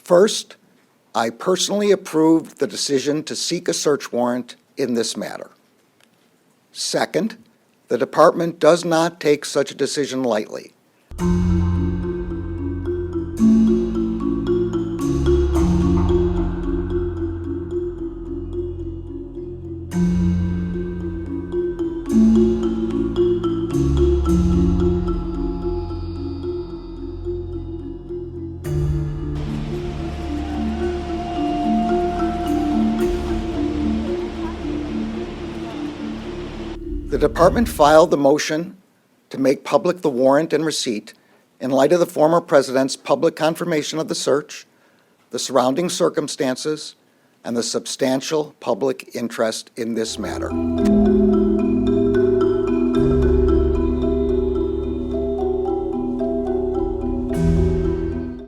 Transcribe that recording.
First, I personally approved the decision to seek a search warrant in this matter. Second, the Department does not take such a decision lightly. The Department filed the motion to make public the warrant and receipt in light of the former president's public confirmation of the search, the surrounding circumstances, and the substantial public interest in this matter.